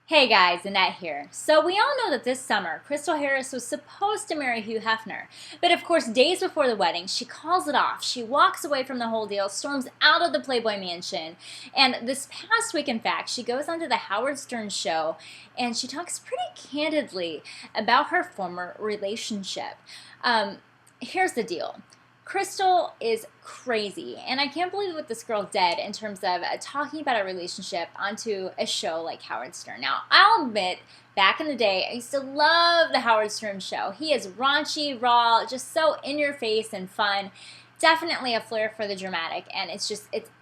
Hey guys, Annette here. So we all know that this summer, Crystal Harris was supposed to marry Hugh Hefner. But of course, days before the wedding, she calls it off. She walks away from the whole deal, storms out of the Playboy Mansion. And this past week, in fact, she goes onto the Howard Stern show and she talks pretty candidly about her former relationship. Here's the deal. Crystal is crazy, and I can't believe what this girl did in terms of talking about a relationship onto a show like Howard Stern. Now, I'll admit, back in the day, I used to love the Howard Stern show. He is raunchy, raw, just so in your face and fun. Definitely a flair for the dramatic, and it's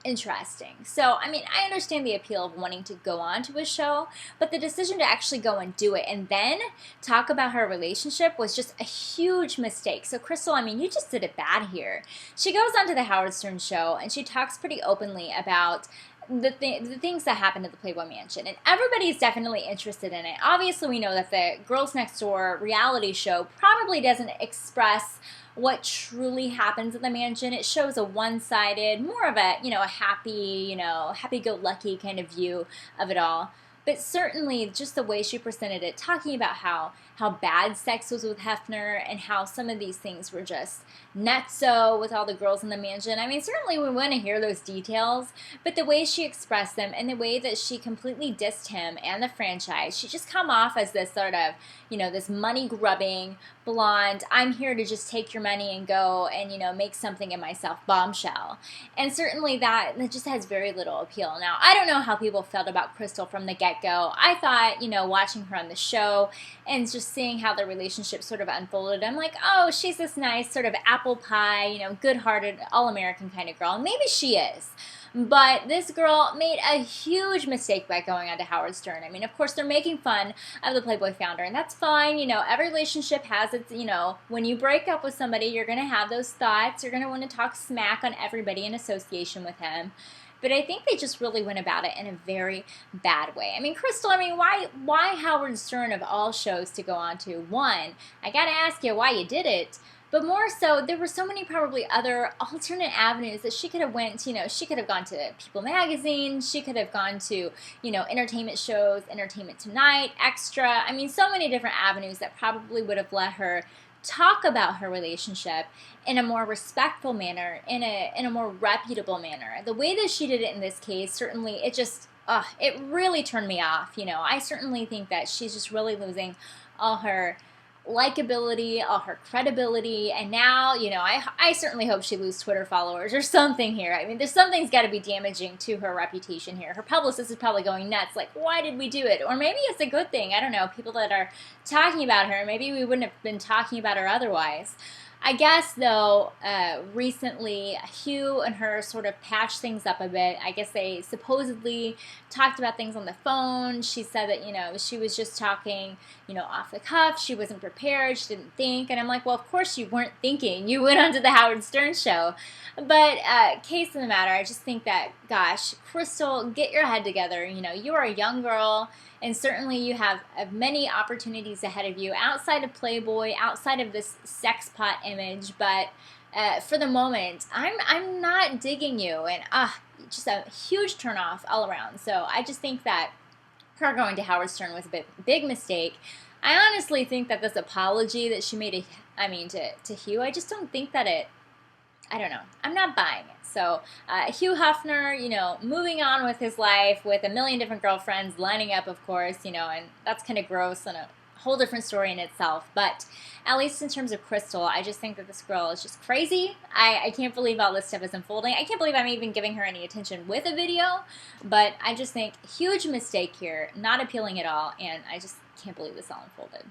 interesting. So, I mean, I understand the appeal of wanting to go on to a show, but the decision to actually go and do it and then talk about her relationship was just a huge mistake. So, Crystal, I mean, you just did it bad here. She goes on to the Howard Stern show, and she talks pretty openly about the things that happened at the Playboy Mansion, and everybody's definitely interested in it. Obviously, we know that the Girls Next Door reality show probably doesn't express what truly happens at the mansion. It shows a one-sided, more of a, a happy, happy-go-lucky kind of view of it all. But certainly, just the way she presented it, talking about how bad sex was with Hefner and how some of these things were just nutso with all the girls in the mansion. I mean, certainly we want to hear those details, but the way she expressed them and the way that she completely dissed him and the franchise, she just come off as this sort of, this money-grubbing, blonde, I'm here to just take your money and go and, make something of myself bombshell. And certainly that just has very little appeal. Now, I don't know how people felt about Crystal from the get-go. I thought, watching her on the show and just seeing how the relationship sort of unfolded, I'm like, oh, she's this nice sort of apple pie, good-hearted, all-American kind of girl. And maybe she is. But this girl made a huge mistake by going on to Howard Stern. I mean, of course, they're making fun of the Playboy founder, and that's fine. Every relationship has its, when you break up with somebody, you're going to have those thoughts. You're going to want to talk smack on everybody in association with him. But I think they just really went about it in a very bad way. I mean, Crystal, why Howard Stern of all shows to go on to? One, I got to ask you why you did it. But more so, there were so many probably other alternate avenues that she could have went, she could have gone to People Magazine, she could have gone to, entertainment shows, Entertainment Tonight, Extra. I mean, so many different avenues that probably would have let her talk about her relationship in a more respectful manner, in a more reputable manner. The way that she did it in this case, certainly, it really turned me off. I certainly think that she's just really losing all her likability, all her credibility, and now, I certainly hope she loses Twitter followers or something here. I mean, something's got to be damaging to her reputation here. Her publicist is probably going nuts, like, why did we do it? Or maybe it's a good thing. I don't know. People that are talking about her, maybe we wouldn't have been talking about her otherwise. I guess, though, recently, Hugh and her sort of patched things up a bit. I guess they supposedly talked about things on the phone. She said that, she was just talking, off the cuff. She wasn't prepared. She didn't think. And I'm like, well, of course you weren't thinking. You went onto the Howard Stern show. But case of the matter, I just think that, gosh, Crystal, get your head together. You are a young girl. And certainly you have many opportunities ahead of you outside of Playboy, outside of this sex pot image. But for the moment, I'm not digging you. And just a huge turnoff all around. So I just think that her going to Howard Stern was a big mistake. I honestly think that this apology that she made, to Hugh, I just don't think that I don't know. I'm not buying it. So Hugh Hefner, moving on with his life with a million different girlfriends lining up, of course, and that's kind of gross and a whole different story in itself. But at least in terms of Crystal, I just think that this girl is just crazy. I can't believe all this stuff is unfolding. I can't believe I'm even giving her any attention with a video. But I just think huge mistake here, not appealing at all, and I just can't believe this all unfolded.